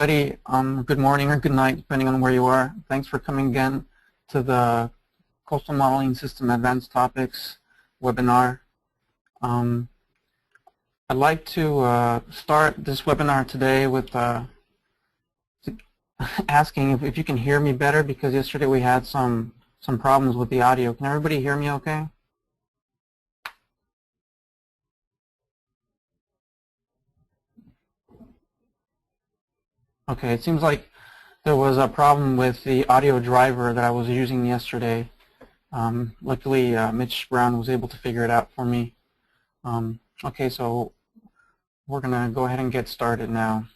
Everybody, good morning or good night, depending on where you are. Thanks for coming again to the Coastal Modeling System Advanced Topics webinar. I'd like to start this webinar today with asking if you can hear me better, because yesterday we had some problems with the audio. Can everybody hear me okay? Okay, it seems like there was a problem with the audio driver that I was using yesterday. Luckily, Mitch Brown was able to figure it out for me. Okay, so we're going to go ahead and get started now.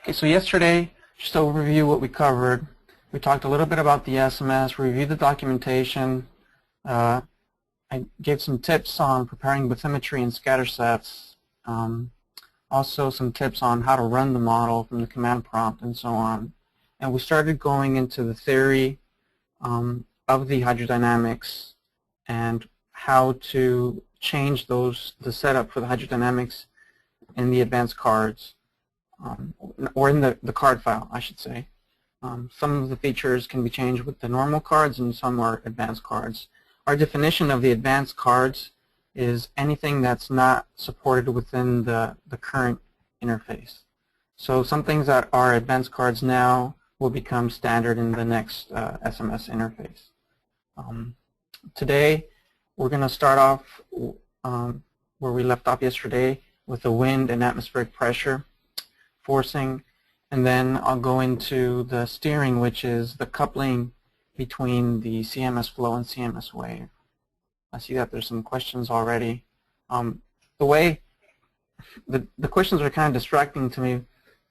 Okay, so yesterday, just to overview what we covered, we talked a little bit about the SMS, reviewed the documentation. I gave some tips on preparing bathymetry and scatter sets. Also some tips on how to run the model from the command prompt and so on. And we started going into the theory of the hydrodynamics and how to change the setup for the hydrodynamics in the advanced cards, or in the card file, I should say. Some of the features can be changed with the normal cards and some are advanced cards. Our definition of the advanced cards is anything that's not supported within the current interface. So some things that are advanced cards now will become standard in the next SMS interface. Today we're going to start off where we left off yesterday with the wind and atmospheric pressure, forcing, and then I'll go into the steering, which is the coupling between the CMS flow and CMS wave. I see that there's some questions already. The questions are kind of distracting to me,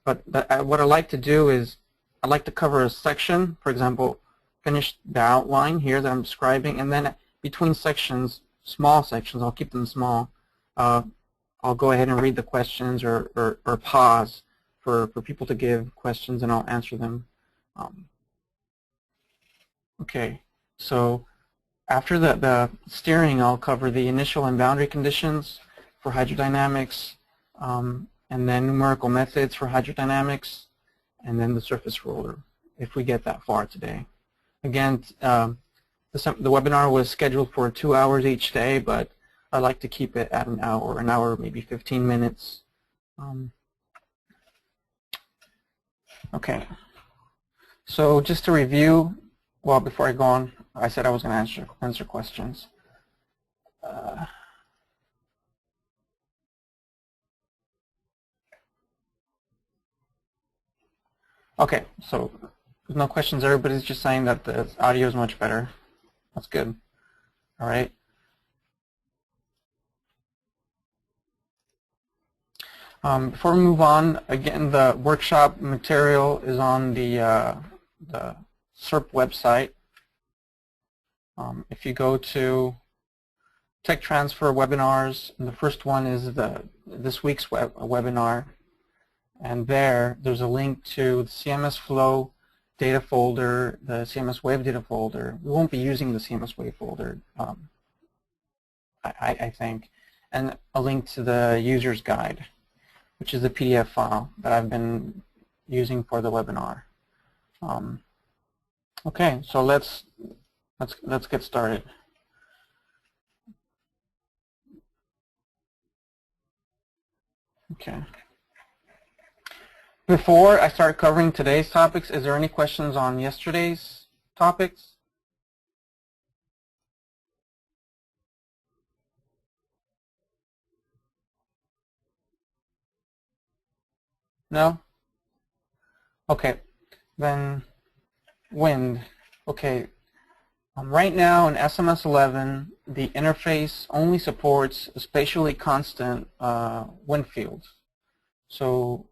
but what I like to do is I like to cover a section, for example, finish the outline here that I'm describing, and then between sections, small sections, I'll keep them small, I'll go ahead and read the questions or pause for people to give questions, and I'll answer them. Okay, so after the steering, I'll cover the initial and boundary conditions for hydrodynamics, and then numerical methods for hydrodynamics, and then the surface roller, if we get that far today. Again, the webinar was scheduled for 2 hours each day, but I like to keep it at an hour, maybe 15 minutes. Okay, so just to review, well, before I go on, I said I was going to answer questions. Okay, so there's no questions. Everybody's just saying that the audio is much better. That's good. All right. Before we move on, again, the workshop material is on the SERP website. If you go to Tech Transfer Webinars, and the first one is this week's webinar, and there's a link to the CMS Flow data folder, the CMS Wave data folder. We won't be using the CMS Wave folder, I think, and a link to the user's guide, which is the PDF file that I've been using for the webinar. Okay, so let's get started. Okay. Before I start covering today's topics, is there any questions on yesterday's topics? No? Okay, then wind. Okay, right now in SMS 11, the interface only supports spatially constant wind fields. So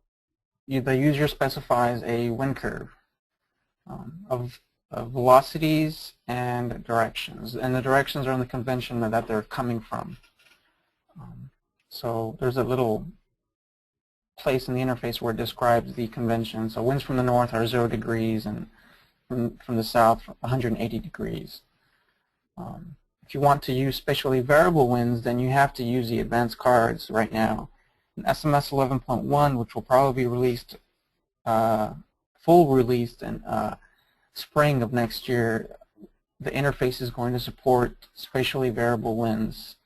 the user specifies a wind curve of velocities and directions, and the directions are in the convention that they're coming from. So there's a little place in the interface where it describes the convention. So winds from the north are 0 degrees, and from the south 180 degrees. If if you want to use spatially variable winds, then you have to use the advanced cards right now. In SMS 11.1, which will probably be released, full released in spring of next year, the interface is going to support spatially variable winds,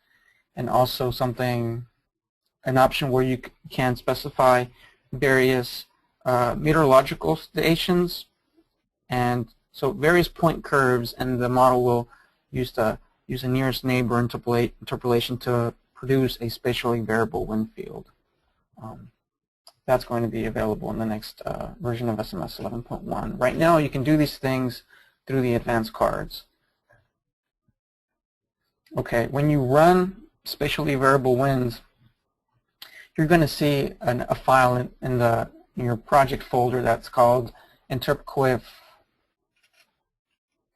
and also an option where you can specify various meteorological stations, and so various point curves, and the model will use a nearest neighbor interpolation to produce a spatially variable wind field. That's going to be available in the next version of SMS 11.1. Right now, you can do these things through the advanced cards. Okay, when you run spatially variable winds, you're going to see a file in your project folder that's called Interpolation.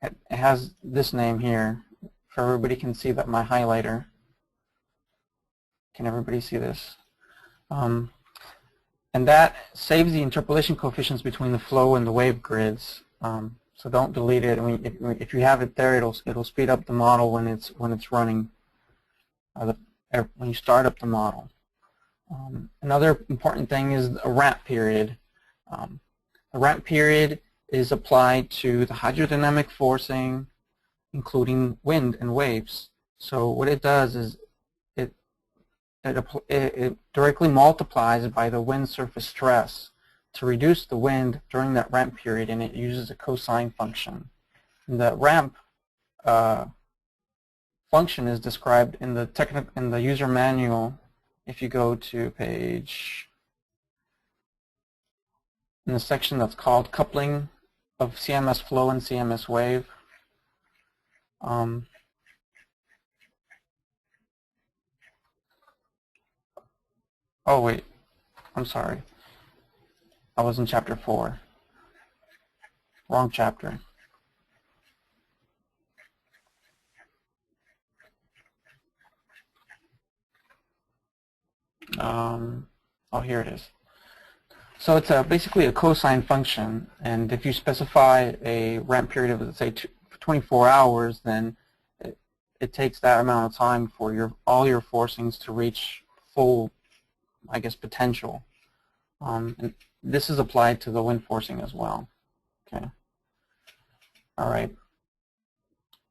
It has this name here, so everybody can see that my highlighter. Can everybody see this? And that saves the interpolation coefficients between the flow and the wave grids. So don't delete it. I mean, if you have it there, it'll speed up the model when it's running. When you start up the model. Another important thing is a ramp period. The ramp period is applied to the hydrodynamic forcing, including wind and waves. So what it does is it directly multiplies by the wind surface stress to reduce the wind during that ramp period, and it uses a cosine function. And the ramp function is described in the user manual. If you go to page, in the section that's called Coupling of CMS Flow and CMS Wave. Oh wait, I'm sorry. I was in chapter 4. Wrong chapter. Oh, here it is. So it's basically a cosine function, and if you specify a ramp period of, let's say, 24 hours, then it takes that amount of time for all your forcings to reach full, I guess, potential. And this is applied to the wind forcing as well. Okay. All right.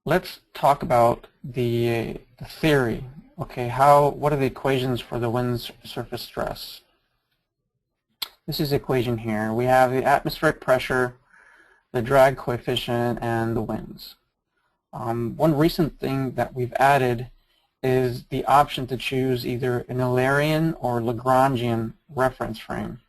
Let's talk about the theory. Okay, what are the equations for the wind surface stress? This is the equation here. We have the atmospheric pressure, the drag coefficient, and the winds. One recent thing that we've added is the option to choose either an Eulerian or Lagrangian reference frame.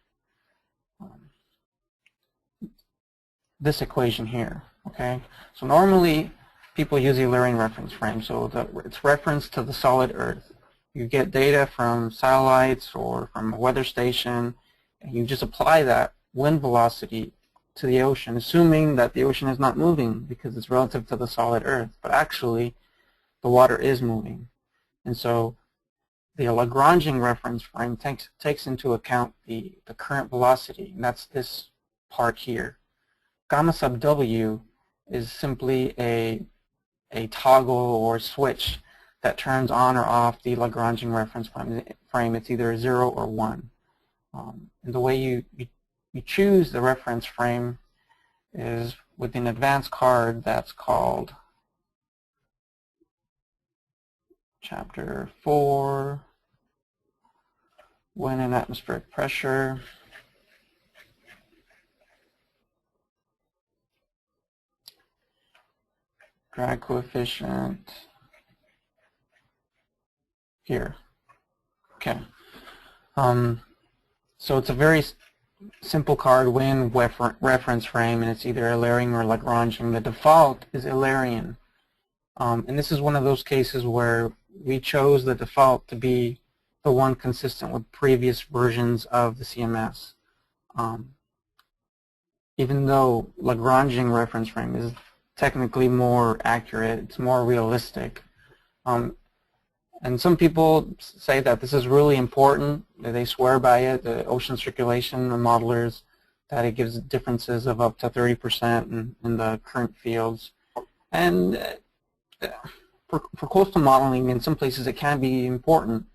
This equation here. Okay, so normally people use the Eulerian reference frame, so it's referenced to the solid Earth. You get data from satellites or from a weather station, and you just apply that wind velocity to the ocean, assuming that the ocean is not moving because it's relative to the solid Earth, but actually the water is moving. And so the Lagrangian reference frame takes into account the current velocity, and that's this part here. Gamma sub W is simply a toggle or switch that turns on or off the Lagrangian reference frame. It's either 0 or 1. And the way you choose the reference frame is with an advanced card that's called Chapter 4, Wind and Atmospheric Pressure. Drag coefficient here. Okay. So it's a very simple card, wind reference frame, and it's either Eulerian or Lagrangian. The default is Eulerian. And this is one of those cases where we chose the default to be the one consistent with previous versions of the CMS. Even though Lagrangian reference frame is technically more accurate, it's more realistic. And some people say that this is really important, that they swear by it, the ocean circulation, the modelers, that it gives differences of up to 30% in the current fields. And for coastal modeling, in some places it can be important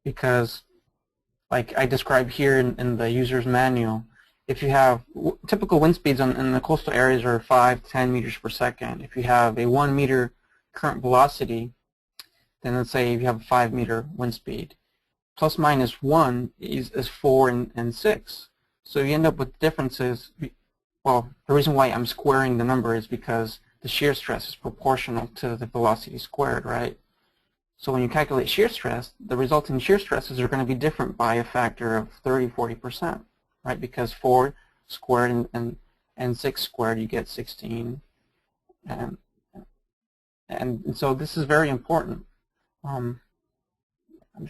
because, like I described here in the user's manual, if you have typical wind speeds in the coastal areas are 5 to 10 meters per second. If you have a 1 meter current velocity, then let's say if you have a 5 meter wind speed, plus minus 1 is 4 and 6. So you end up with differences. Well, the reason why I'm squaring the number is because the shear stress is proportional to the velocity squared, right? So when you calculate shear stress, the resulting shear stresses are going to be different by a factor of 30–40%, right? Because 4 squared and 6 squared, you get 16. And so this is very important. I'm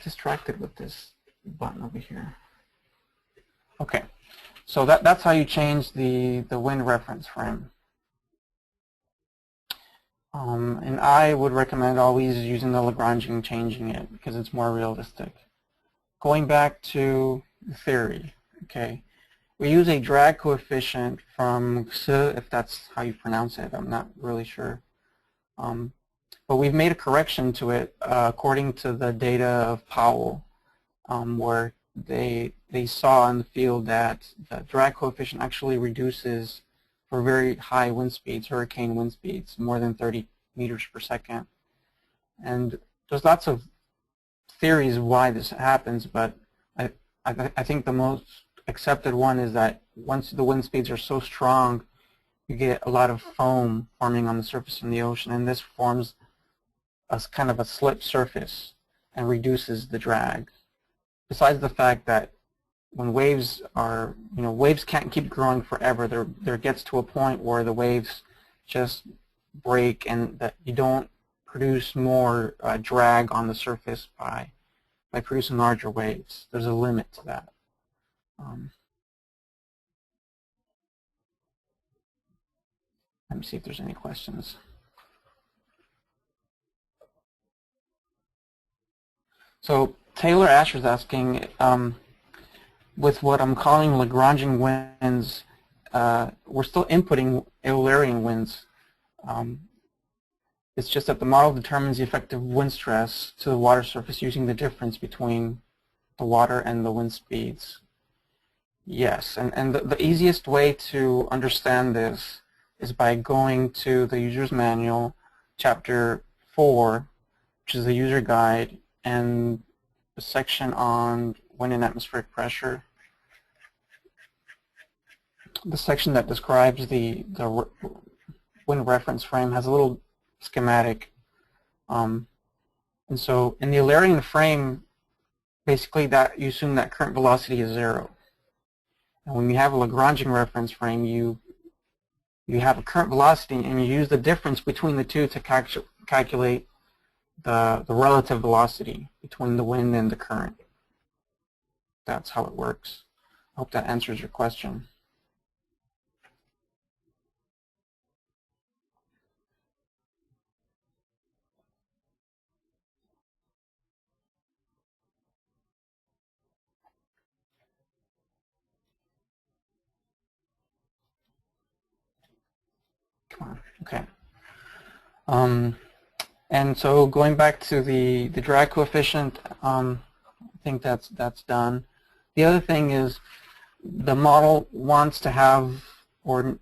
distracted with this button over here. Okay, so that's how you change the wind reference frame. And I would recommend always using the Lagrangian, changing it because it's more realistic. Going back to the theory, okay, we use a drag coefficient from XE, if that's how you pronounce it. I'm not really sure. But we've made a correction to it according to the data of Powell, where they saw in the field that the drag coefficient actually reduces for very high wind speeds, hurricane wind speeds, more than 30 meters per second. And there's lots of theories why this happens, but I think the most accepted one is that once the wind speeds are so strong, you get a lot of foam forming on the surface in the ocean, and this forms a kind of a slip surface and reduces the drag. Besides the fact that when waves are, waves can't keep growing forever. There gets to a point where the waves just break, and that you don't produce more drag on the surface by producing larger waves. There's a limit to that. Let me see if there's any questions. So Taylor Asher's asking, with what I'm calling Lagrangian winds, we're still inputting Eulerian winds. It's just that the model determines the effective wind stress to the water surface using the difference between the water and the wind speeds. Yes, and the easiest way to understand this is by going to the user's manual, chapter 4, which is the user guide, and the section on wind and atmospheric pressure. The section that describes the wind reference frame has a little schematic. And so in the Eulerian frame, basically that you assume that current velocity is 0. And when you have a Lagrangian reference frame, you have a current velocity, and you use the difference between the two to calculate the relative velocity between the wind and the current. That's how it works. I hope that answers your question. Come on. Okay. And so going back to the drag coefficient, I think that's done. The other thing is the model wants to have, or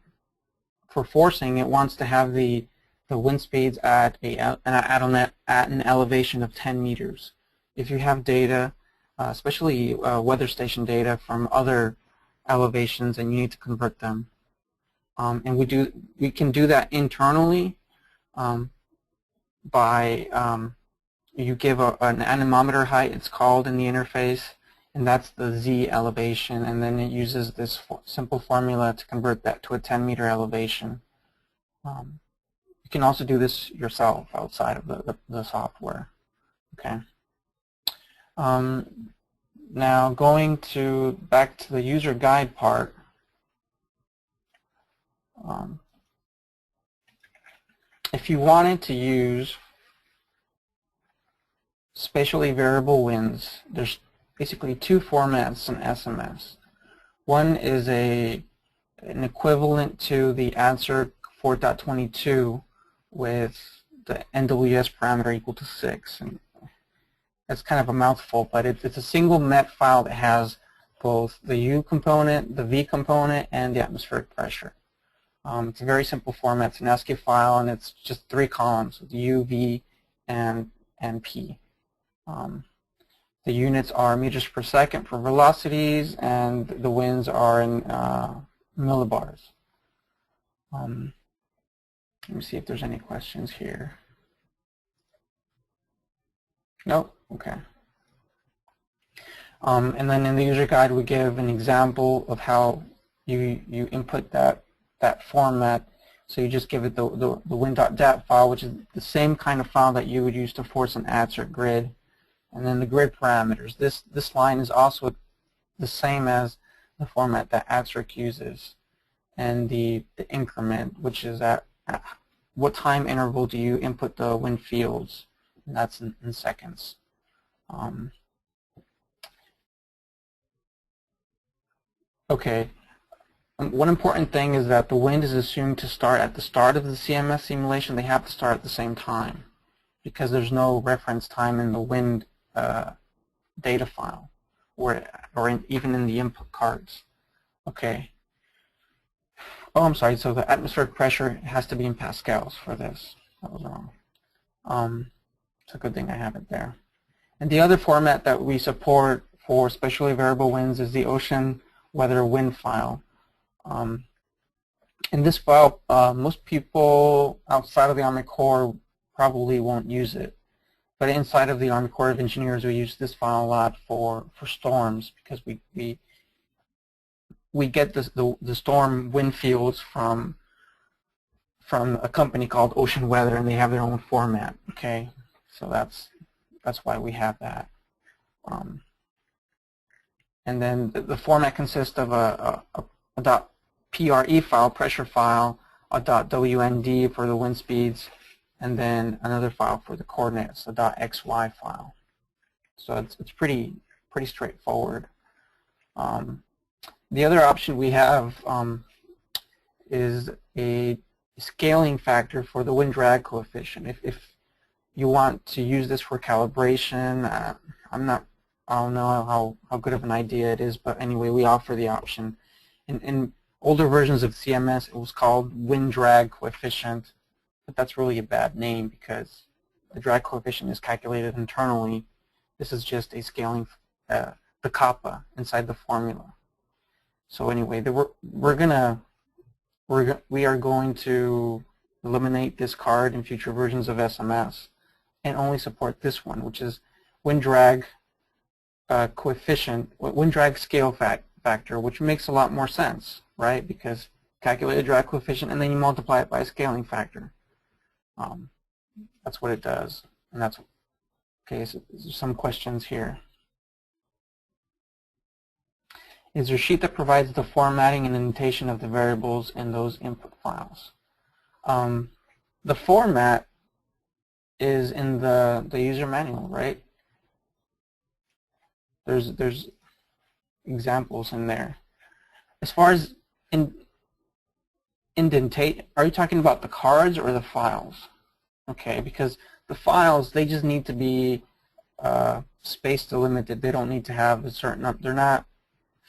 for forcing, it wants to have the wind speeds at an elevation of 10 meters. If you have data, especially weather station data from other elevations, and you need to convert them. And we can do that internally by you give an anemometer height, it's called in the interface, and that's the Z elevation, and then it uses this simple formula to convert that to a 10-meter elevation. You can also do this yourself outside of the software. Okay. Now going back to the user guide part. If you wanted to use spatially variable winds, there's basically two formats in SMS. One is an equivalent to the answer 4.22 with the NWS parameter equal to 6. And that's kind of a mouthful, but it's a single MET file that has both the U component, the V component, and the atmospheric pressure. It's a very simple format. It's an ASCII file, and it's just 3 columns, U, V, and P. The units are meters per second for velocities, and the winds are in millibars. Let me see if there's any questions here. Nope. Okay. And then in the user guide, we give an example of how you input that format. So you just give it the win.dat file, which is the same kind of file that you would use to force an ATSRC grid. And then the grid parameters. This line is also the same as the format that ATSRC uses. And the increment, which is at what time interval do you input the wind fields, and that's in seconds. Okay. One important thing is that the wind is assumed to start at the start of the CMS simulation. They have to start at the same time because there's no reference time in the wind data file or even in the input cards. Okay. Oh, I'm sorry. So the atmospheric pressure has to be in pascals for this. That was wrong. It's a good thing I have it there. And the other format that we support for spatially variable winds is the ocean weather wind file. In this file, most people outside of the Army Corps probably won't use it. But inside of the Army Corps of Engineers, we use this file a lot for storms because we get the storm wind fields from a company called Ocean Weather, and they have their own format. Okay, so that's why we have that. And then the format consists of a .pre file, pressure file, a .wnd for the wind speeds, and then another file for the coordinates, a .xy file. So it's pretty straightforward. The other option we have is a scaling factor for the wind drag coefficient. If you want to use this for calibration, I don't know how good of an idea it is, but anyway, we offer the option. In older versions of CMS, it was called wind drag coefficient, but that's really a bad name because the drag coefficient is calculated internally. This is just a scaling, the kappa inside the formula. So anyway, we are going to eliminate this card in future versions of SMS and only support this one, which is wind drag coefficient, wind drag scale factor, which makes a lot more sense, right? Because calculate a drag coefficient and then you multiply it by a scaling factor. That's what it does, and that's okay. So there's some questions here. Is there a sheet that provides the formatting and indentation of the variables in those input files? The format is in the user manual, right? There's examples in there. As far as indentate, are you talking about the cards or the files? Okay, because the files, they just need to be space delimited. They don't need to have a certain, they're not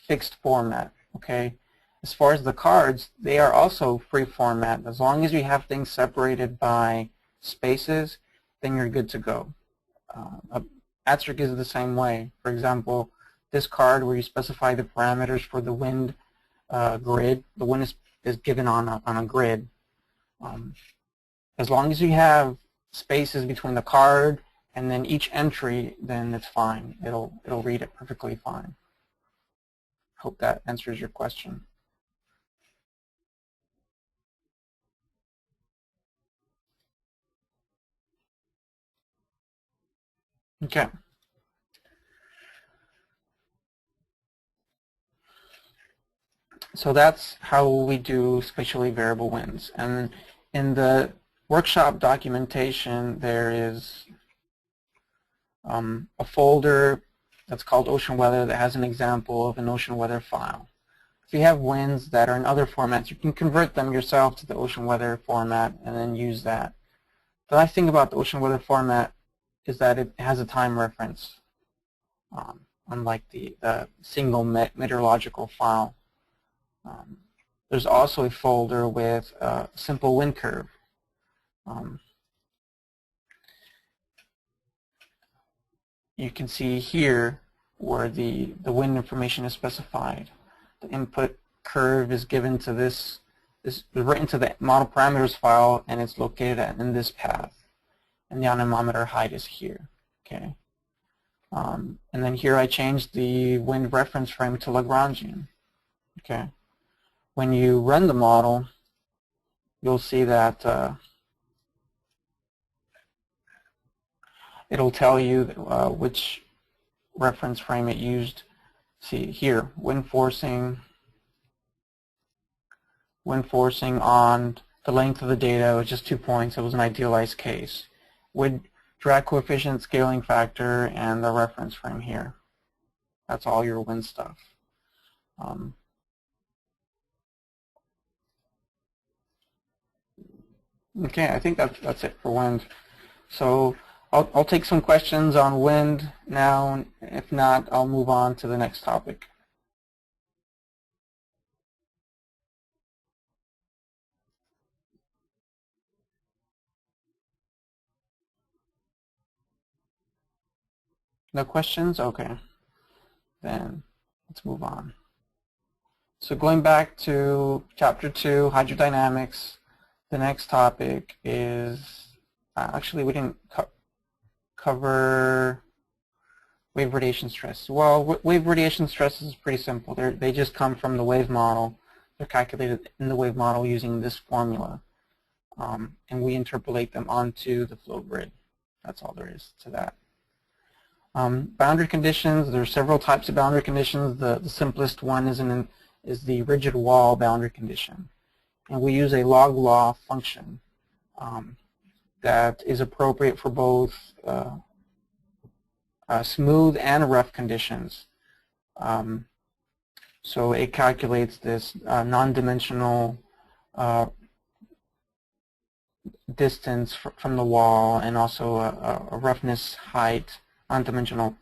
fixed format, okay? As far as the cards, they are also free format. As long as you have things separated by spaces, then you're good to go. ATSRC is the same way. For example, this card where you specify the parameters for the wind grid, the wind is given on a grid. As long as you have spaces between the card and then each entry, then it's fine. It'll read it perfectly fine. Hope that answers your question. Okay. So that's how we do spatially variable winds. And in the workshop documentation, there is a folder that's called Ocean Weather that has an example of an ocean weather file. If you have winds that are in other formats, you can convert them yourself to the ocean weather format and then use that. The nice thing about the ocean weather format is that it has a time reference, unlike the single meteorological file. There's also a folder with a simple wind curve. You can see here where the wind information is specified. The input curve is given to this is written to the model parameters file, and it's located in this path. And the anemometer height is here. Okay. And then here I changed the wind reference frame to Lagrangian. Okay. When you run the model, you'll see that it'll tell you which reference frame it used. See here, wind forcing on the length of the data was just 2 points. It was an idealized case. Wind drag coefficient, scaling factor, and the reference frame here. That's all your wind stuff. Okay, I think that's it for wind. So I'll take some questions on wind now. If not, I'll move on to the next topic. No questions? Okay. Then let's move on. So going back to Chapter 2, Hydrodynamics, the next topic is, actually we didn't cover wave radiation stress. Well, wave radiation stress is pretty simple. They just come from the wave model. They're calculated in the wave model using this formula. And we interpolate them onto the flow grid. That's all there is to that. Boundary conditions, there are several types of boundary conditions. The simplest one is the rigid wall boundary condition. And we use a log law function that is appropriate for both smooth and rough conditions. So it calculates this non-dimensional distance from the wall, and also a roughness height, non-dimensional.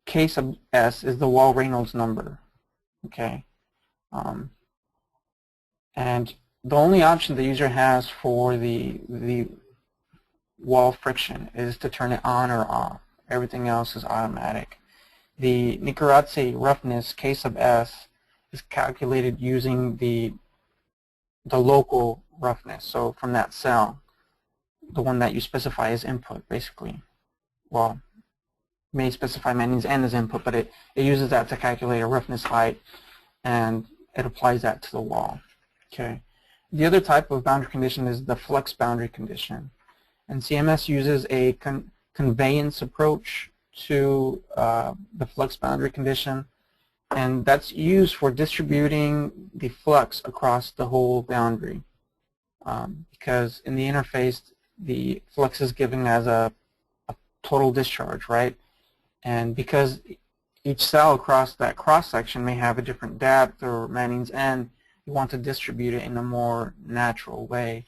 K sub S is the wall Reynolds number. Okay. And the only option the user has for the wall friction is to turn it on or off. Everything else is automatic. The Nicarazzi roughness, K sub S, is calculated using the local roughness. So from that cell, the one that you specify as input, basically. Well, may specify manganese N as input, but it uses that to calculate a roughness height, and it applies that to the wall. Okay. The other type of boundary condition is the flux boundary condition. And CMS uses a conveyance approach to the flux boundary condition, and that's used for distributing the flux across the whole boundary. Because in the interface, the flux is given as a total discharge, right? And because each cell across that cross-section may have a different depth or manganese N, you want to distribute it in a more natural way.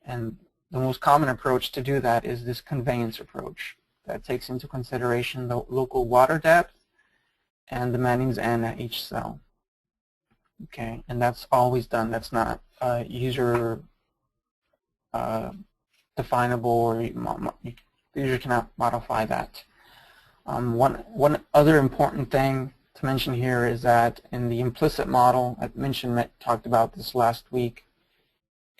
And the most common approach to do that is this conveyance approach that takes into consideration the local water depth and the manganese N at each cell. Okay, and that's always done. That's not user definable, or the user cannot modify that. One other important thing to mention here is that in the implicit model, I talked about this last week,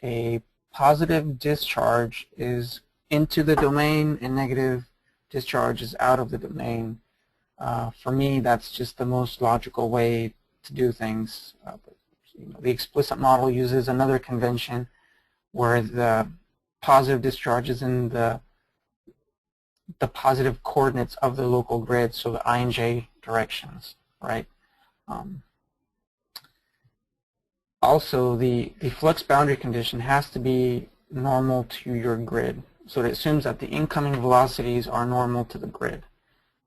a positive discharge is into the domain and negative discharge is out of the domain. For me, that's just the most logical way to do things. The explicit model uses another convention where the positive discharge is in the positive coordinates of the local grid, so the I and J directions, right? Also, the flux boundary condition has to be normal to your grid. So it assumes that the incoming velocities are normal to the grid.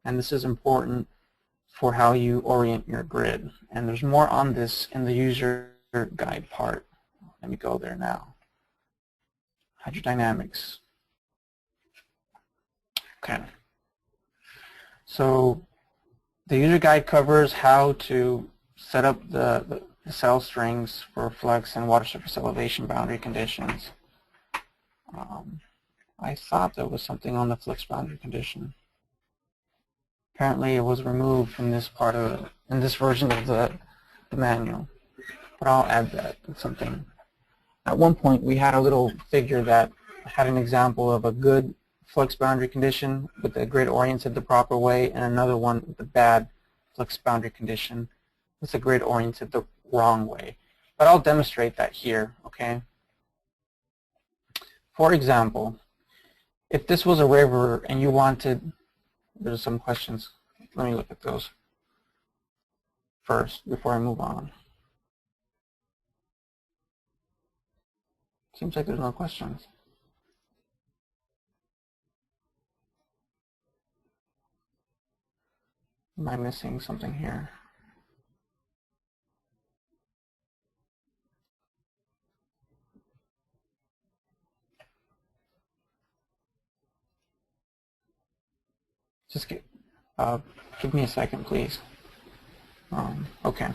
And this is important for how you orient your grid. And there's more on this in the user guide part. Let me go there now. Hydrodynamics. Okay. So the user guide covers how to set up the cell strings for flux and water surface elevation boundary conditions. I thought there was something on the flux boundary condition. Apparently it was removed from this part of in this version of the manual, but I'll add that. It's something. At one point we had a little figure that had an example of a good flux boundary condition with the grid oriented the proper way, and another one with a bad flux boundary condition with the grid oriented the wrong way. But I'll demonstrate that here, okay? For example, if this was a river and you wanted, there's some questions. Let me look at those first before I move on. Seems like there's no questions. Am I missing something here? Just give me a second, please. Okay.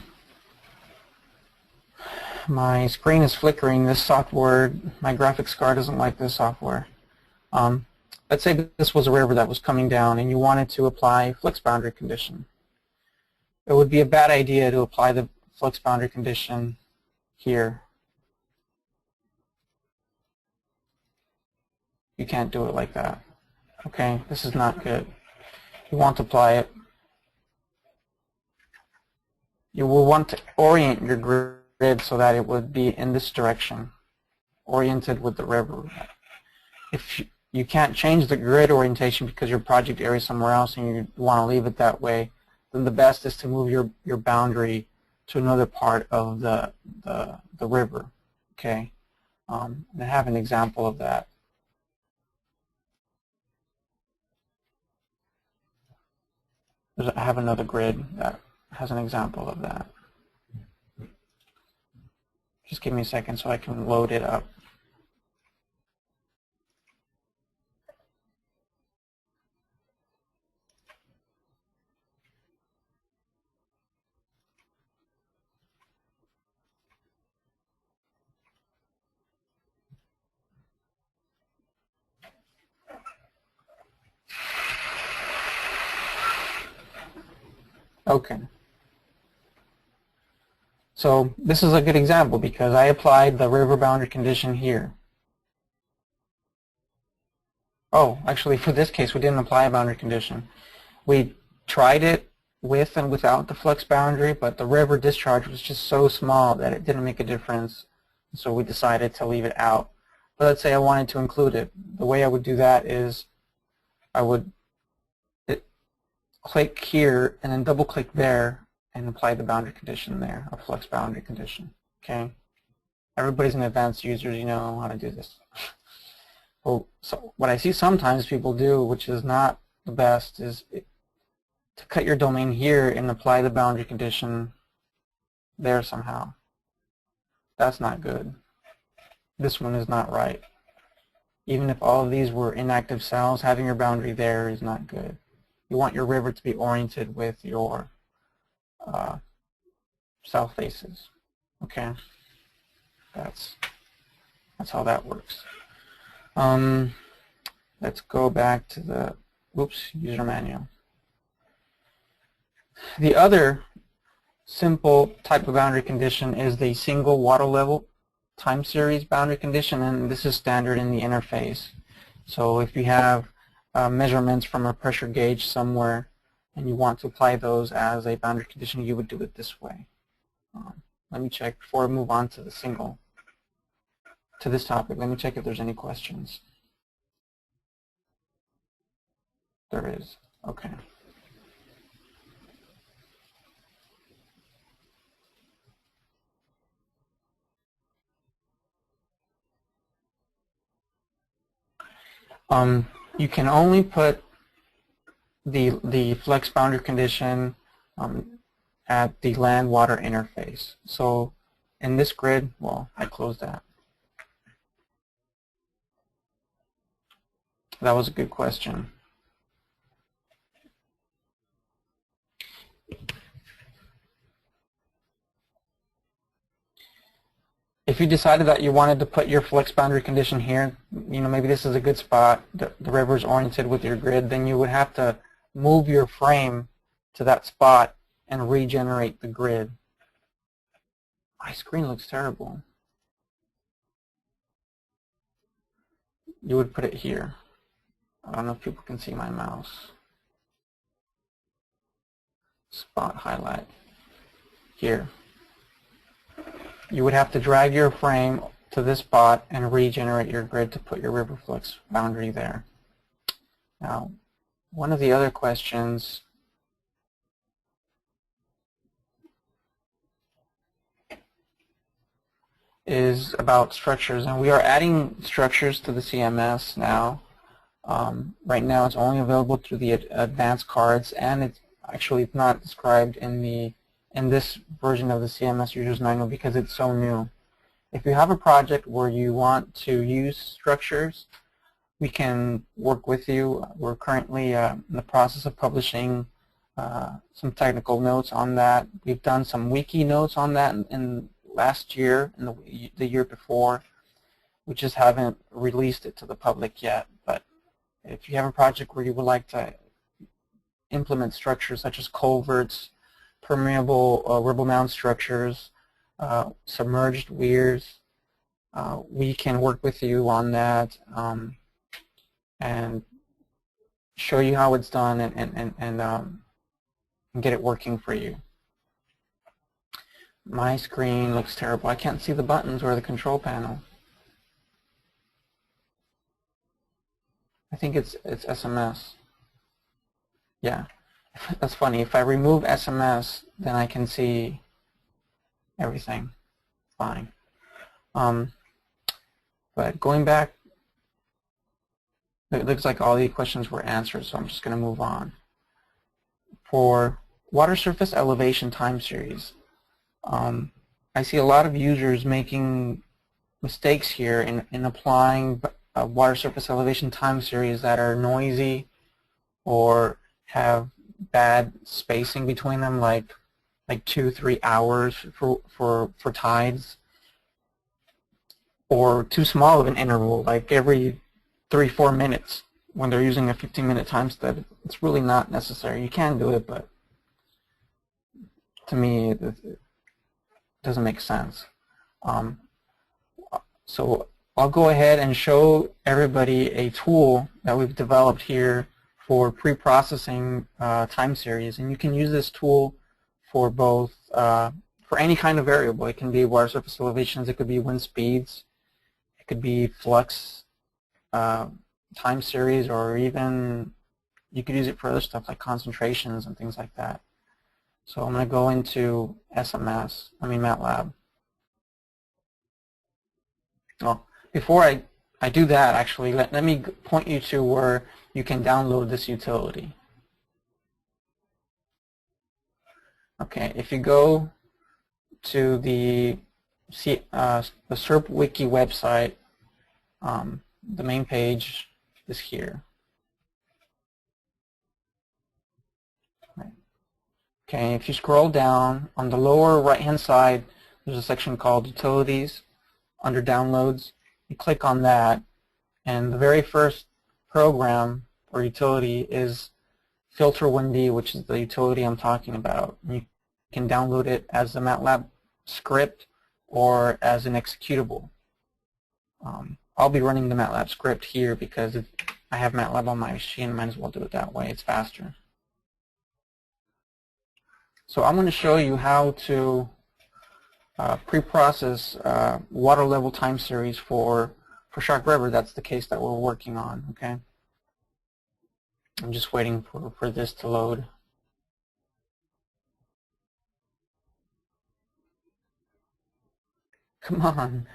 My screen is flickering. This software, my graphics card doesn't like this software. Let's say this was a river that was coming down and you wanted to apply flux boundary condition. It would be a bad idea to apply the flux boundary condition here. You can't do it like that. Okay, this is not good. You want to apply it. You will want to orient your grid so that it would be in this direction, oriented with the river. If you can't change the grid orientation because your project area is somewhere else and you want to leave it that way, then the best is to move your boundary to another part of the river. Okay, and I have an example of that. I have another grid that has an example of that. Just give me a second so I can load it up. Okay. So this is a good example because I applied the river boundary condition here. Oh, actually for this case we didn't apply a boundary condition. We tried it with and without the flux boundary, but the river discharge was just so small that it didn't make a difference. So we decided to leave it out. But let's say I wanted to include it. The way I would do that is I would click here and then double click there and apply the boundary condition there, a flux boundary condition. Okay? Everybody's an advanced user, you know how to do this. Well, so what I see sometimes people do, which is not the best, is to cut your domain here and apply the boundary condition there somehow. That's not good. This one is not right. Even if all of these were inactive cells, having your boundary there is not good. You want your river to be oriented with your cell faces. Okay, that's how that works. Let's go back to the user manual. The other simple type of boundary condition is the single water level time series boundary condition, and this is standard in the interface. So if you have measurements from a pressure gauge somewhere and you want to apply those as a boundary condition, you would do it this way. Let me check before I move on to this topic. Let me check if there's any questions. There is. Okay. You can only put the flux boundary condition at the land-water interface. So in this grid, well, I closed that. That was a good question. If you decided that you wanted to put your flux boundary condition here, maybe this is a good spot, the river is oriented with your grid, then you would have to move your frame to that spot and regenerate the grid. My screen looks terrible. You would put it here. I don't know if people can see my mouse. Spot highlight. Here. You would have to drag your frame to this spot and regenerate your grid to put your river flux boundary there. Now, one of the other questions is about structures, and we are adding structures to the CMS now. Right now it's only available through the advanced cards, and it's not described in this version of the CMS User's Manual because it's so new. If you have a project where you want to use structures, we can work with you. We're currently in the process of publishing some technical notes on that. We've done some wiki notes on that in last year and the year before. We just haven't released it to the public yet. But if you have a project where you would like to implement structures such as culverts, permeable ripple mound structures, submerged weirs, we can work with you on that and show you how it's done and get it working for you. My screen looks terrible. I can't see the buttons or the control panel. I think it's SMS. Yeah, that's funny. If I remove SMS, then I can see everything fine. But going back, it looks like all the questions were answered, so I'm just going to move on. For water surface elevation time series, I see a lot of users making mistakes here in applying water surface elevation time series that are noisy or have bad spacing between them, like 2-3 hours for tides, or too small of an interval, like every 3-4 minutes when they're using a 15-minute time step. It's really not necessary. You can do it, but to me it doesn't make sense. So I'll go ahead and show everybody a tool that we've developed here for pre-processing time series, and you can use this tool for both for any kind of variable. It can be water surface elevations, it could be wind speeds, it could be flux time series, or even you could use it for other stuff like concentrations and things like that. So I'm going to go into MATLAB. Well, before I do that, actually, let me point you to where you can download this utility. Okay, if you go to the SERP Wiki website, the main page is here. Okay, if you scroll down, on the lower right-hand side, there's a section called Utilities. Under Downloads, you click on that, and the very first program or utility is Filter 1D, which is the utility I'm talking about. You can download it as a MATLAB script or as an executable. I'll be running the MATLAB script here because if I have MATLAB on my machine, I might as well do it that way. It's faster. So I'm going to show you how to pre-process water level time series for Shark River. That's the case that we're working on. Okay, I'm just waiting for this to load. Come on.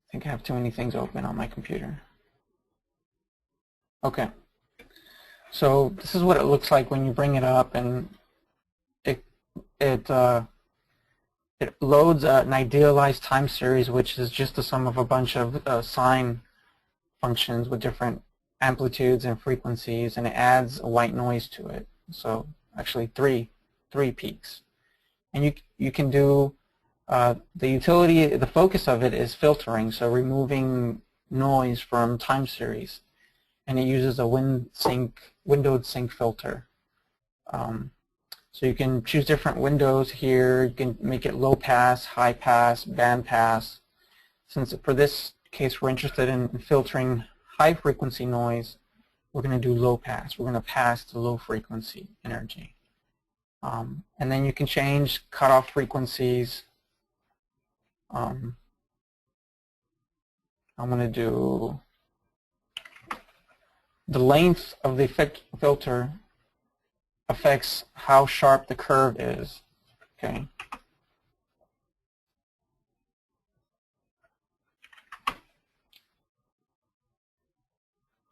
I think I have too many things open on my computer. Okay. So this is what it looks like when you bring it up, and it it loads an idealized time series, which is just the sum of a bunch of sine functions with different amplitudes and frequencies, and it adds a white noise to it. So actually three peaks. And you can do the utility, the focus of it is filtering, so removing noise from time series, and it uses a windowed sync filter. So you can choose different windows here. You can make it low pass, high pass, band pass. Since for this case we're interested in filtering high frequency noise, we're going to do low pass. We're going to pass the low frequency energy. And then you can change cutoff frequencies. I'm going to do the length of the filter affects how sharp the curve is. Okay.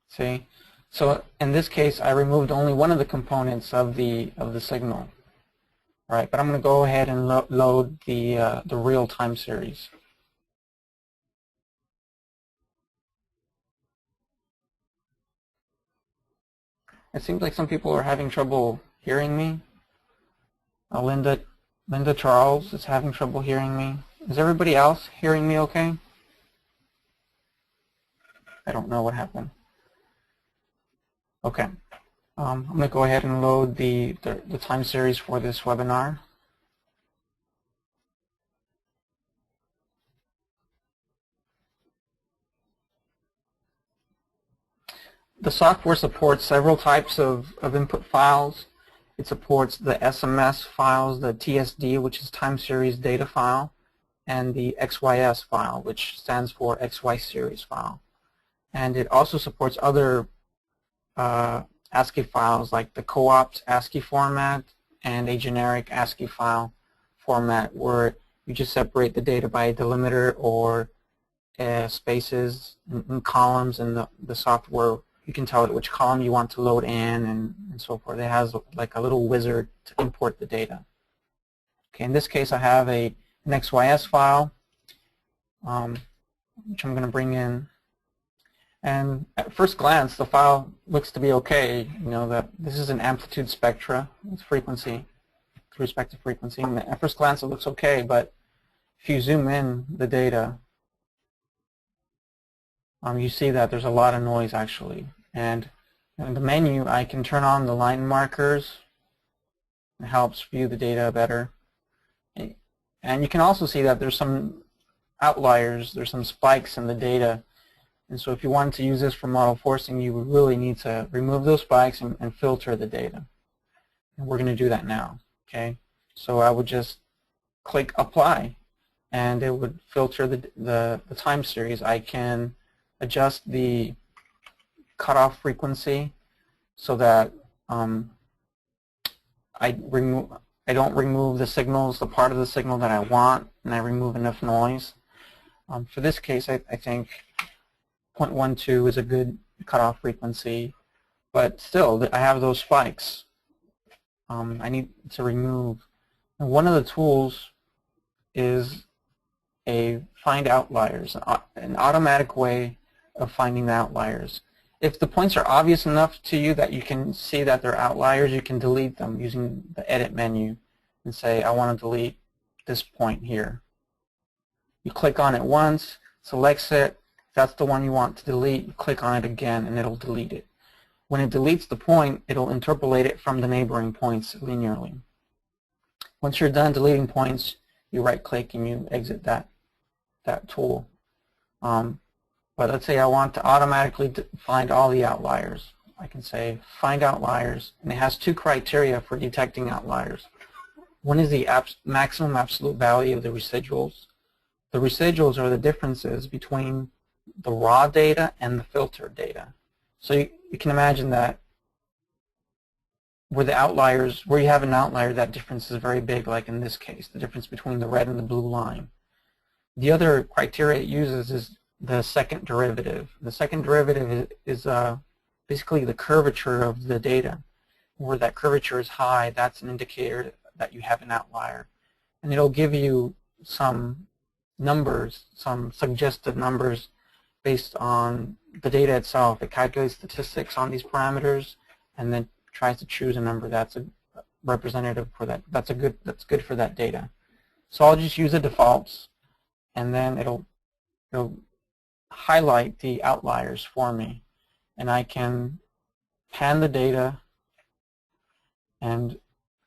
See? So in this case, I removed only one of the components of the signal. All right, but I'm going to go ahead and load the real time series. It seems like some people are having trouble hearing me. Linda Charles is having trouble hearing me. Is everybody else hearing me okay? I don't know what happened. Okay. I'm going to go ahead and load the time series for this webinar. The software supports several types of input files. It supports the SMS files, the TSD, which is time series data file, and the XYS file, which stands for XY series file. And it also supports other ASCII files like the co-opt ASCII format and a generic ASCII file format where you just separate the data by a delimiter or spaces and columns, and the software, you can tell it which column you want to load in and so forth. It has like a little wizard to import the data. Okay, in this case I have an XYS file which I'm going to bring in. And at first glance, the file looks to be okay. You know that this is an amplitude spectra with frequency, with respect to frequency. And at first glance, it looks okay. But if you zoom in the data, you see that there's a lot of noise actually. And in the menu, I can turn on the line markers. It helps view the data better. And you can also see that there's some outliers. There's some spikes in the data. And so if you wanted to use this for model forcing, you would really need to remove those spikes and filter the data. And we're going to do that now. Okay. So I would just click Apply, and it would filter the time series. I can adjust the cutoff frequency so that I don't remove the signals, the part of the signal that I want, and I remove enough noise. For this case, I think 0.12 is a good cutoff frequency, but still I have those spikes. I need to remove. And one of the tools is a find outliers, an automatic way of finding the outliers. If the points are obvious enough to you that you can see that they're outliers, you can delete them using the edit menu and say, I want to delete this point here. You click on it once, selects it. If that's the one you want to delete, you click on it again and it'll delete it. When it deletes the point, it'll interpolate it from the neighboring points linearly. Once you're done deleting points, you right-click and you exit that tool. But let's say I want to automatically find all the outliers. I can say find outliers, and it has two criteria for detecting outliers. One is the maximum absolute value of the residuals. The residuals are the differences between the raw data and the filtered data. So you can imagine that where you have an outlier, that difference is very big, like in this case, the difference between the red and the blue line. The other criteria it uses is the second derivative. The second derivative is basically the curvature of the data. Where that curvature is high, that's an indicator that you have an outlier. and it'll give you some numbers, some suggested numbers based on the data itself. It calculates statistics on these parameters and then tries to choose a number that's a representative for that. That's good for that data. So I'll just use the defaults, and then it'll highlight the outliers for me, and I can pan the data and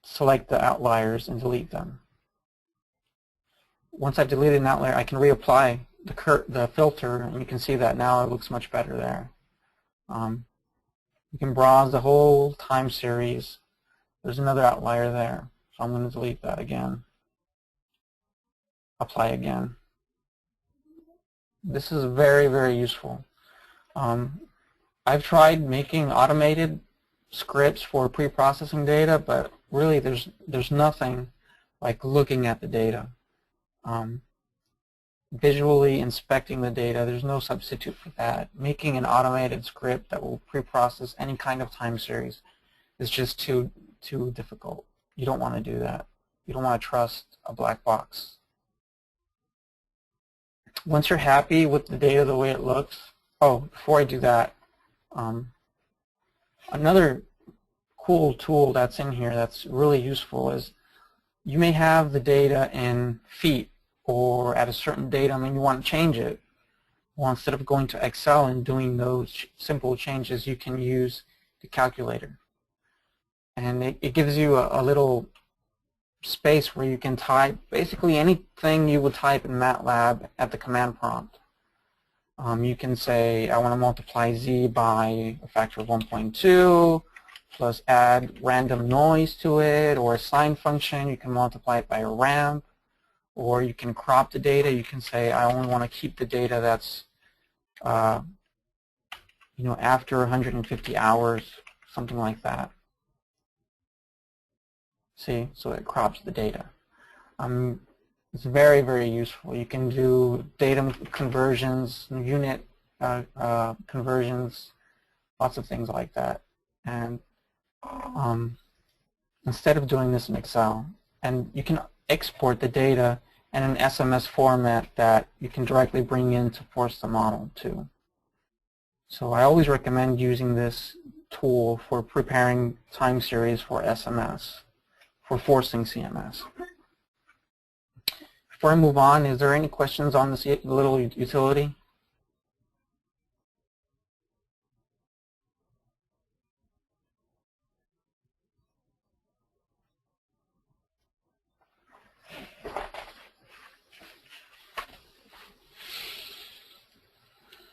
select the outliers and delete them. Once I've deleted an outlier, I can reapply the filter, and you can see that now it looks much better there. You can browse the whole time series. There's another outlier there, so I'm going to delete that again. Apply again. This is very, very useful. I've tried making automated scripts for pre-processing data, but really there's nothing like looking at the data. Visually inspecting the data, there's no substitute for that. Making an automated script that will pre-process any kind of time series is just too difficult. You don't want to do that. You don't want to trust a black box. Once you're happy with the data the way it looks, before I do that, another cool tool that's in here that's really useful is you may have the data in feet or at a certain datum and you want to change it. Well, instead of going to Excel and doing those simple changes, you can use the calculator. And it gives you a little space where you can type basically anything you would type in MATLAB at the command prompt. You can say, I want to multiply z by a factor of 1.2, plus add random noise to it, or a sine function. You can multiply it by a ramp, or you can crop the data. You can say, I only want to keep the data that's after 150 hours, something like that. See, so it crops the data. It's very, very useful. You can do datum conversions, unit conversions, lots of things like that. And instead of doing this in Excel, and you can export the data in an SMS format that you can directly bring in to force the model to. So I always recommend using this tool for preparing time series for SMS, for forcing CMS. Before I move on, is there any questions on this little utility?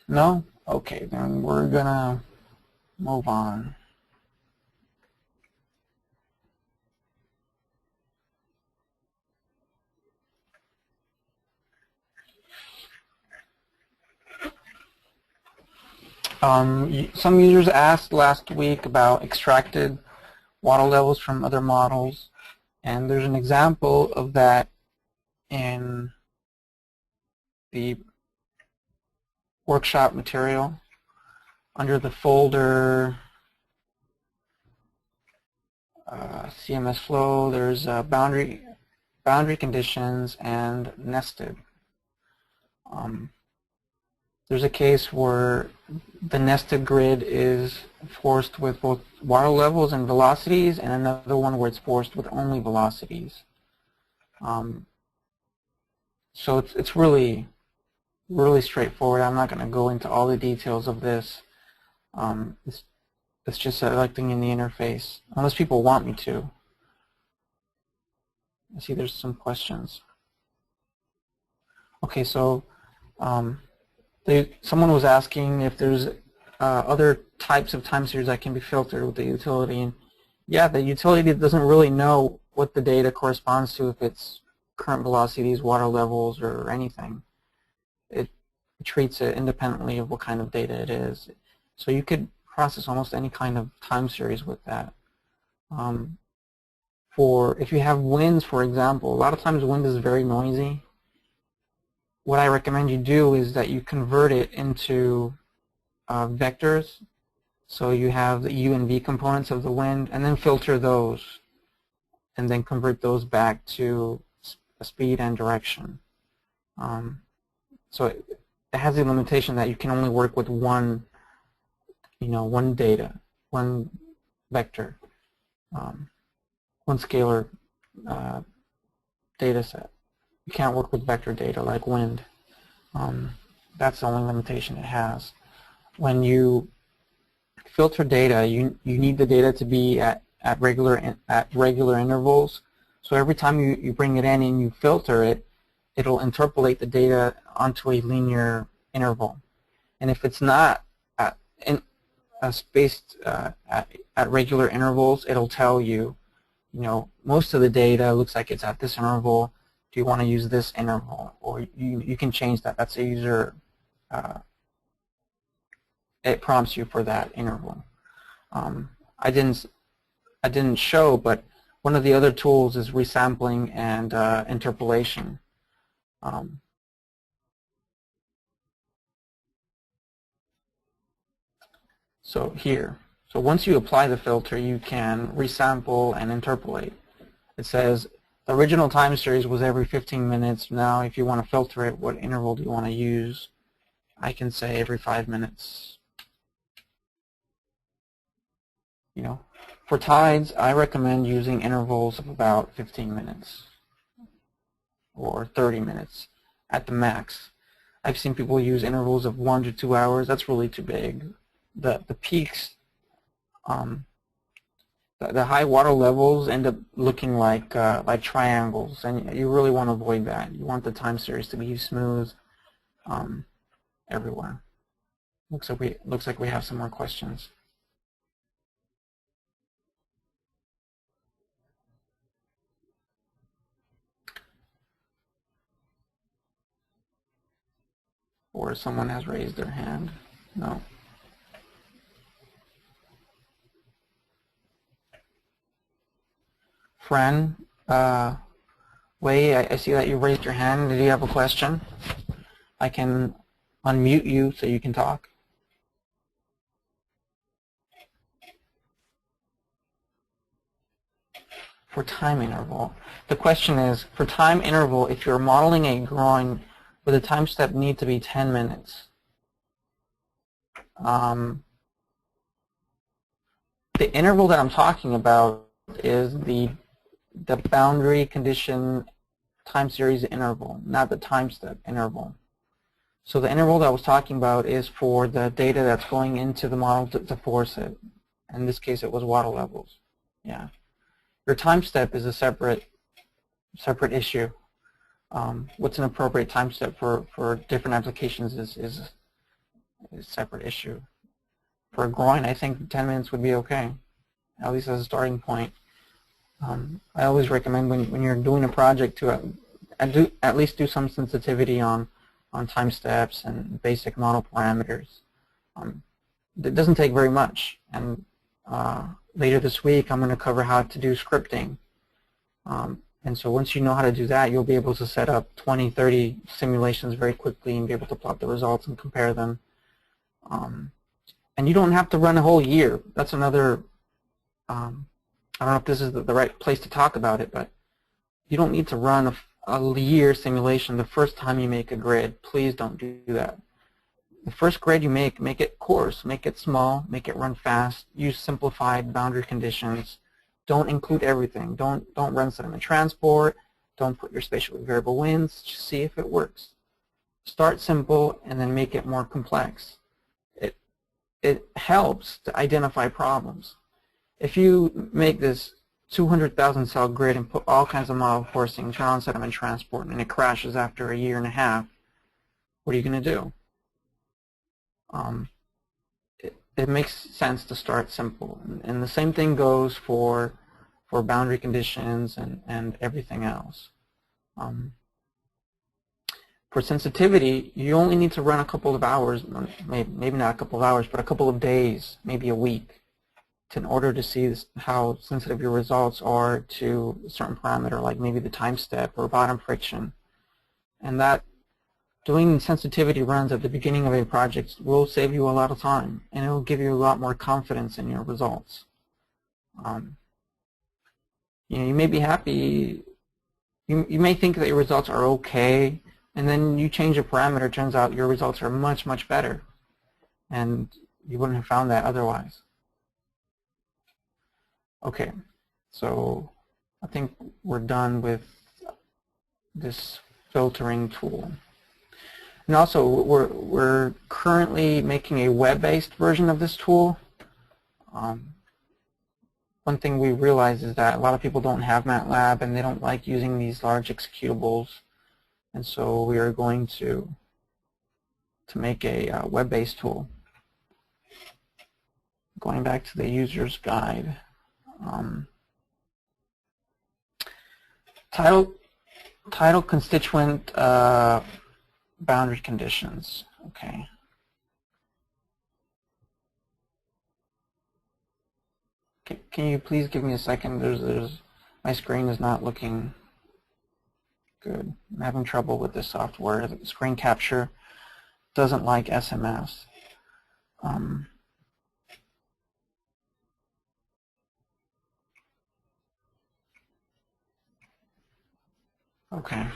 No? Okay, then we're gonna move on. Some users asked last week about extracted water levels from other models, and there's an example of that in the workshop material under the folder CMS flow. There's boundary conditions and nested. There's a case where the nested grid is forced with both water levels and velocities, and another one where it's forced with only velocities. So it's really straightforward. I'm not going to go into all the details of this. It's just selecting in the interface, unless people want me to. I see there's some questions. Okay, so someone was asking if there's other types of time series that can be filtered with the utility. And yeah, the utility doesn't really know what the data corresponds to, if it's current velocities, water levels, or anything. It treats it independently of what kind of data it is. So you could process almost any kind of time series with that. If you have winds, for example, a lot of times wind is very noisy. What I recommend you do is that you convert it into vectors. So you have the U and V components of the wind, and then filter those, and then convert those back to the speed and direction. So it has the limitation that you can only work with one data, one vector, one scalar data set. You can't work with vector data like wind. That's the only limitation it has. When you filter data, you need the data to be at regular intervals. So every time you bring it in and you filter it, it'll interpolate the data onto a linear interval. And if it's not spaced at regular intervals, it'll tell you, most of the data looks like it's at this interval. Do you want to use this interval? Or you can change that. That's a user. It prompts you for that interval. I didn't show, but one of the other tools is resampling and interpolation. So here, once you apply the filter, you can resample and interpolate. It says the original time series was every 15 minutes. Now, if you want to filter it, what interval do you want to use? I can say every 5 minutes. For tides, I recommend using intervals of about 15 minutes or 30 minutes at the max. I've seen people use intervals of 1 to 2 hours. That's really too big. The peaks, the high water levels end up looking like triangles, and you really want to avoid that. You want the time series to be smooth everywhere. Looks like we have some more questions. Or someone has raised their hand. No. Fran, Wei, I see that you raised your hand. Did you have a question? I can unmute you so you can talk. For time interval. The question is, for time interval, if you're modeling a groin, would the time step need to be 10 minutes? The interval that I'm talking about is the boundary condition time series interval, not the time step interval. So the interval that I was talking about is for the data that's going into the model to force it. In this case, it was water levels. Yeah. Your time step is a separate issue. What's an appropriate time step for different applications is a separate issue. For a groin, I think 10 minutes would be okay, at least as a starting point. I always recommend when you're doing a project to at least do some sensitivity on time steps and basic model parameters. It doesn't take very much, and later this week I'm going to cover how to do scripting. And so once you know how to do that, you'll be able to set up 20, 30 simulations very quickly and be able to plot the results and compare them. And you don't have to run a whole year. That's another, I don't know if this is the right place to talk about it, but you don't need to run a year simulation the first time you make a grid. Please don't do that. The first grid you make it coarse, make it small, make it run fast, use simplified boundary conditions. Don't include everything. Don't run sediment transport. Don't put your spatially variable winds. Just see if it works. Start simple and then make it more complex. It helps to identify problems. If you make this 200,000 cell grid and put all kinds of model forcing, turn on sediment transport, and it crashes after a year and a half, what are you going to do? It makes sense to start simple. And the same thing goes for boundary conditions and everything else. For sensitivity, you only need to run a couple of hours, maybe not a couple of hours, but a couple of days, maybe a week, in order to see how sensitive your results are to a certain parameter, like maybe the time step or bottom friction. And that doing sensitivity runs at the beginning of a project will save you a lot of time, and it will give you a lot more confidence in your results. You may be happy you may think that your results are okay, and then you change a parameter, turns out your results are much, much better. And you wouldn't have found that otherwise. Okay, so I think we're done with this filtering tool. And also, we're currently making a web-based version of this tool. One thing we realize is that a lot of people don't have MATLAB and they don't like using these large executables, and so we are going to make a web-based tool. Going back to the user's guide. Title constituent boundary conditions. Okay. Can you please give me a second? My screen is not looking good. I'm having trouble with this software. The screen capture doesn't like SMS. Okay.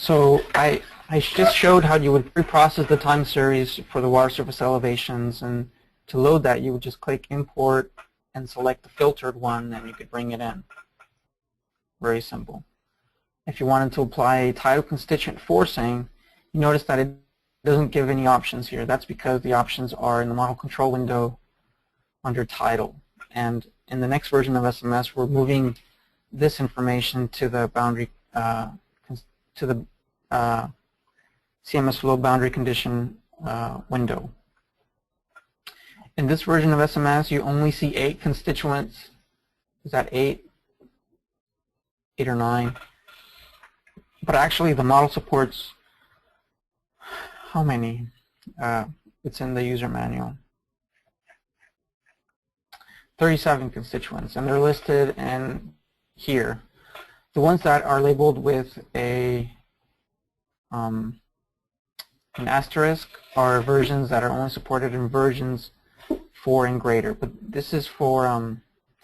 So I just showed how you would preprocess the time series for the water surface elevations, and to load that you would just click import and select the filtered one, and you could bring it in. Very simple. If you wanted to apply a title constituent forcing, you notice that it doesn't give any options here. That's because the options are in the model control window under title. And in the next version of SMS, we're moving this information to the boundary CMS flow boundary condition window. In this version of SMS, you only see 8 constituents. Is that 8? 8 or 9? But actually, the model supports how many? It's in the user manual. 37 constituents, and they're listed in here. The ones that are labeled with an asterisk are versions that are only supported in versions 4 and greater. But this is for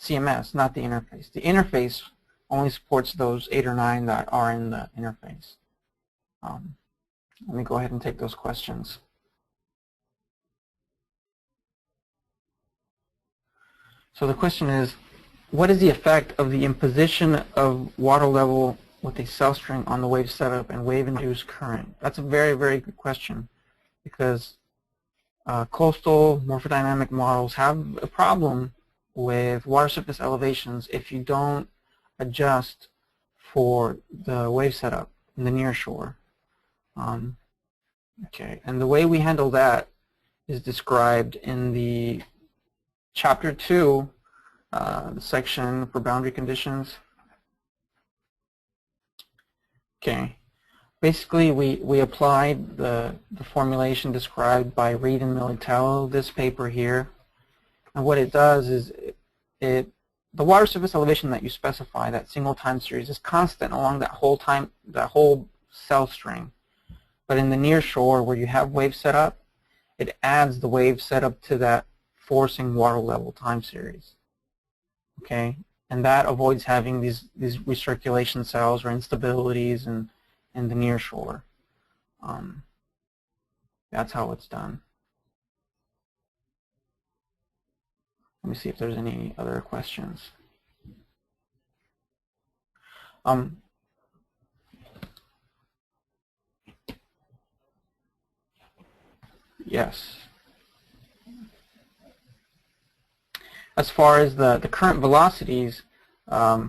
CMS, not the interface. The interface only supports those 8 or 9 that are in the interface. Let me go ahead and take those questions. So the question is, what is the effect of the imposition of water level with a cell string on the wave setup and wave-induced current? That's a very, very good question, because coastal morphodynamic models have a problem with water surface elevations if you don't adjust for the wave setup in the near shore. Okay, and the way we handle that is described in the Chapter 2 section for boundary conditions. Okay, basically we applied the formulation described by Reed and Militello, this paper here, and what it does is the water surface elevation that you specify, that single time series, is constant along that whole cell string. But in the near shore, where you have wave setup, it adds the wave setup to that forcing water level time series. Okay, and that avoids having these recirculation cells or instabilities in the near shore. That's how it's done. Let me see if there's any other questions. Yes. As far as the current velocities, are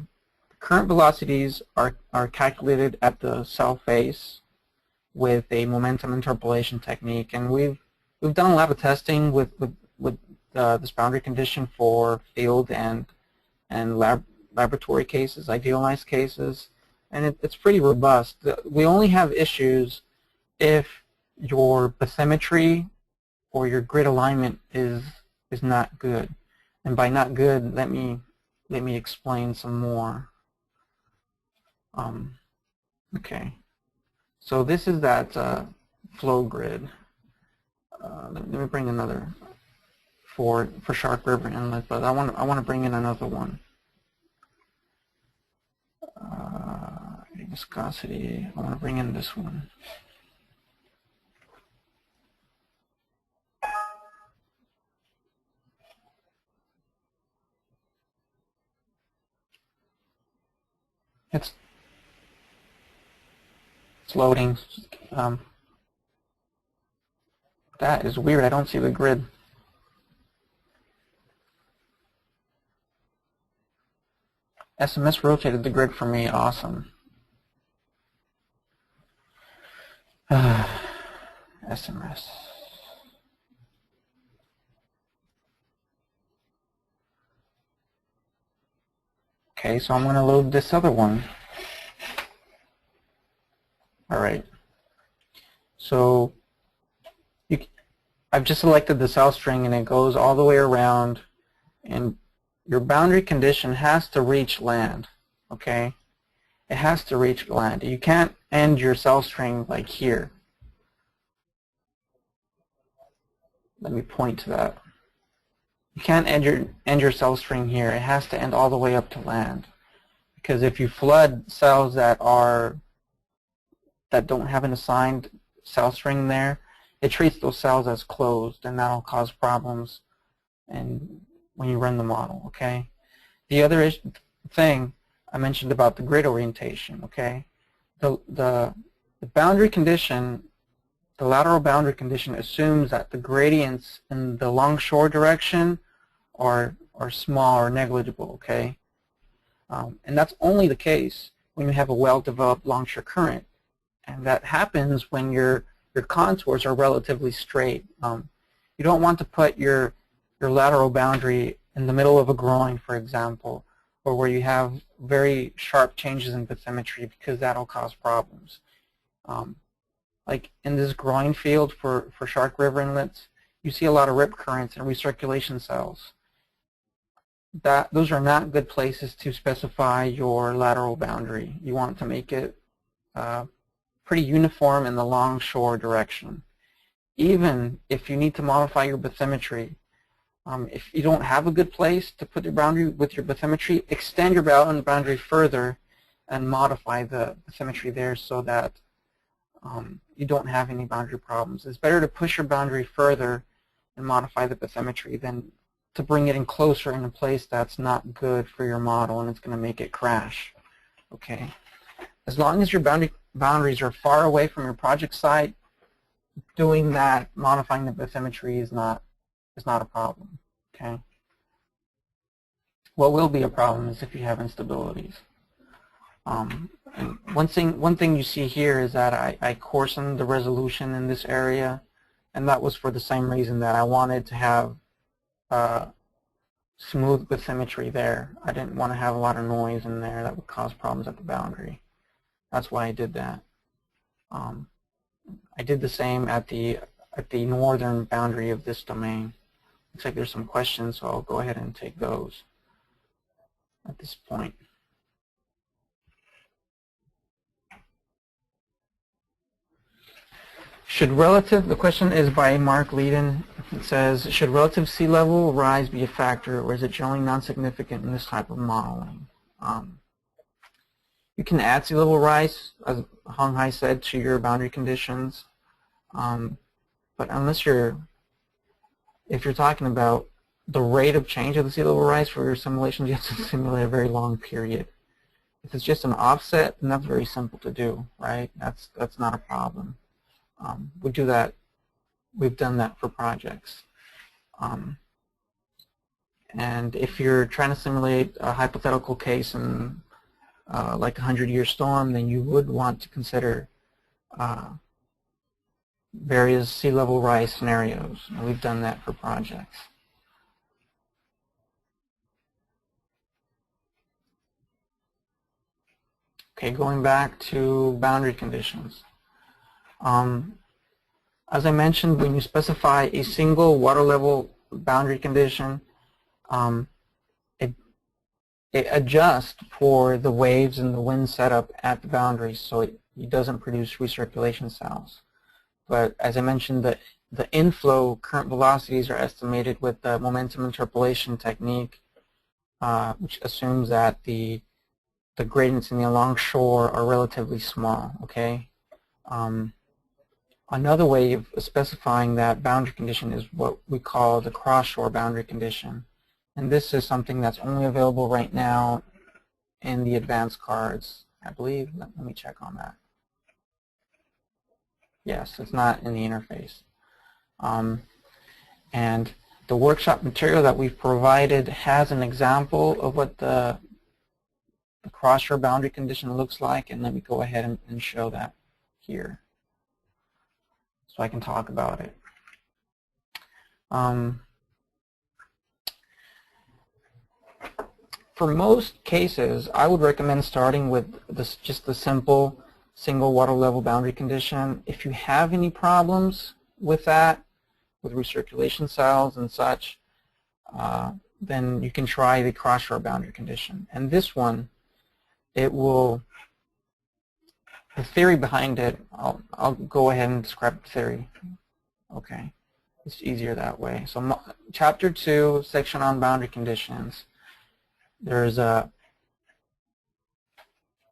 calculated at the cell face with a momentum interpolation technique, and we've done a lot of testing with this boundary condition for field and laboratory cases, idealized cases, and it's pretty robust. We only have issues if your bathymetry or your grid alignment is not good. And by not good, let me explain some more. Okay, so this is that flow grid. Let me bring another for Shark River Inlet, but I want to bring in another one. Viscosity. I want to bring in this one. It's loading. That is weird. I don't see the grid. SMS rotated the grid for me. Awesome. SMS. Okay, so I'm going to load this other one. All right. So I've just selected the cell string, and it goes all the way around, and your boundary condition has to reach land. Okay, it has to reach land. You can't end your cell string like here. Let me point to that. You can't end your cell string here. It has to end all the way up to land, because if you flood cells that don't have an assigned cell string there, it treats those cells as closed, and that'll cause problems and when you run the model. Okay. The other thing I mentioned about the grid orientation. Okay. The boundary condition, the lateral boundary condition, assumes that the gradients in the longshore direction are small or negligible. Okay. And that's only the case when you have a well-developed longshore current, and that happens when your contours are relatively straight. You don't want to put your lateral boundary in the middle of a groin, for example, or where you have very sharp changes in bathymetry, because that'll cause problems. Like in this groin field for Shark River inlets, you see a lot of rip currents and recirculation cells. Those are not good places to specify your lateral boundary. You want to make it pretty uniform in the longshore direction. Even if you need to modify your bathymetry, if you don't have a good place to put your boundary with your bathymetry, extend your boundary further and modify the bathymetry there so that you don't have any boundary problems. It's better to push your boundary further and modify the bathymetry than to bring it in closer in a place that's not good for your model and it's going to make it crash. Okay. As long as your boundaries are far away from your project site, doing that, modifying the bathymetry is not a problem. Okay. What will be a problem is if you have instabilities. And one thing you see here is that I coarsened the resolution in this area, and that was for the same reason that I wanted to have smooth bathymetry there. I didn't want to have a lot of noise in there that would cause problems at the boundary. That's why I did that. I did the same at the northern boundary of this domain. Looks like there's some questions, so I'll go ahead and take those at this point. The question is by Mark Leeden. It says, should relative sea level rise be a factor, or is it generally non-significant in this type of modeling? You can add sea level rise, as Hong Hai said, to your boundary conditions, but if you're talking about the rate of change of the sea level rise for your simulations, you have to simulate a very long period. If it's just an offset, then that's very simple to do, right? That's not a problem. We do that. We've done that for projects. And if you're trying to simulate a hypothetical case in like a 100-year storm, then you would want to consider various sea level rise scenarios. And we've done that for projects. Okay, going back to boundary conditions. As I mentioned, when you specify a single water level boundary condition, it adjusts for the waves and the wind setup at the boundary, so it doesn't produce recirculation cells. but as I mentioned, the inflow current velocities are estimated with the momentum interpolation technique, which assumes that the gradients in the alongshore are relatively small. Okay. Another way of specifying that boundary condition is what we call the cross-shore boundary condition, and this is something that's only available right now in the advanced cards, I believe. Let me check on that. Yes, it's not in the interface. And the workshop material that we've provided has an example of what the cross-shore boundary condition looks like, and let me go ahead and show that here so I can talk about it. For most cases, I would recommend starting with just the simple single water level boundary condition. If you have any problems with that, with recirculation cells and such, then you can try the cross-shore boundary condition. And this one, the theory behind it, I'll go ahead and describe the theory. Okay, it's easier that way. So Chapter 2, section on boundary conditions, there's a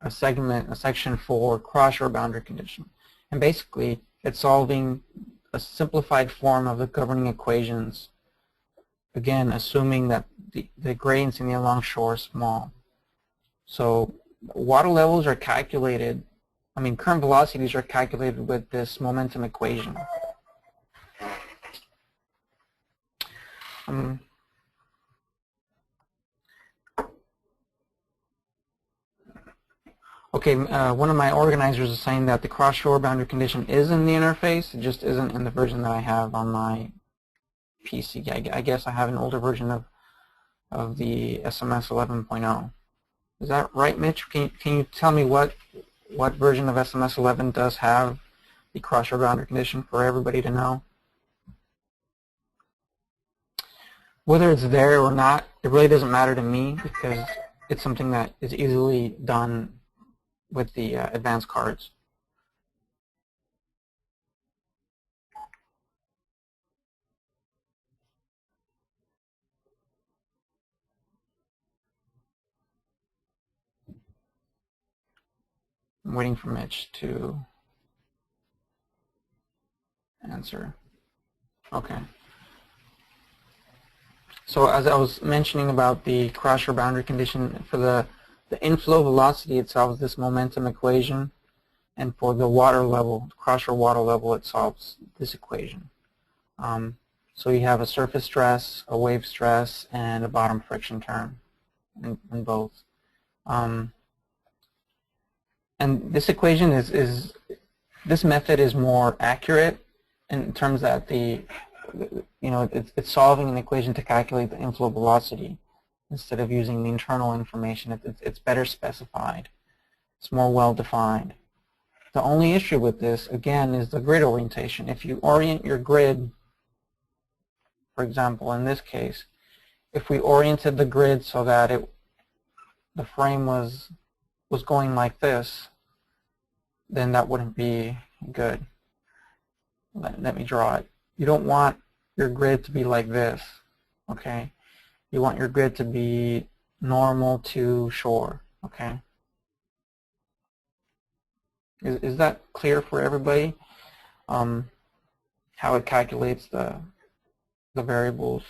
section for cross-shore boundary condition. And basically, it's solving a simplified form of the governing equations, again, assuming that the gradients in the alongshore are small. So water levels are calculated, current velocities are calculated with this momentum equation. Okay, one of my organizers is saying that the cross-shore boundary condition is in the interface. It just isn't in the version that I have on my PC. I guess I have an older version of the SMS 11.0. Is that right, Mitch? Can you tell me what version of SMS 11 does have the cross-shore boundary condition for everybody to know? Whether it's there or not, it really doesn't matter to me because it's something that is easily done with the advanced cards. I'm waiting for Mitch to answer. Okay. So as I was mentioning about the cross-shore boundary condition, for the inflow velocity itself is this momentum equation, and for the water level, cross-shore water level, it solves this equation. So you have a surface stress, a wave stress, and a bottom friction term in both. And this equation this method is more accurate in terms that it's solving an equation to calculate the inflow velocity instead of using the internal information. It's better specified. It's more well defined. The only issue with this, again, is the grid orientation. If you orient your grid, for example, in this case, if we oriented the grid so that the frame was going like this, then that wouldn't be good. Let me draw it. You don't want your grid to be like this, okay? You want your grid to be normal to shore, okay? Is that clear for everybody? How it calculates the variables?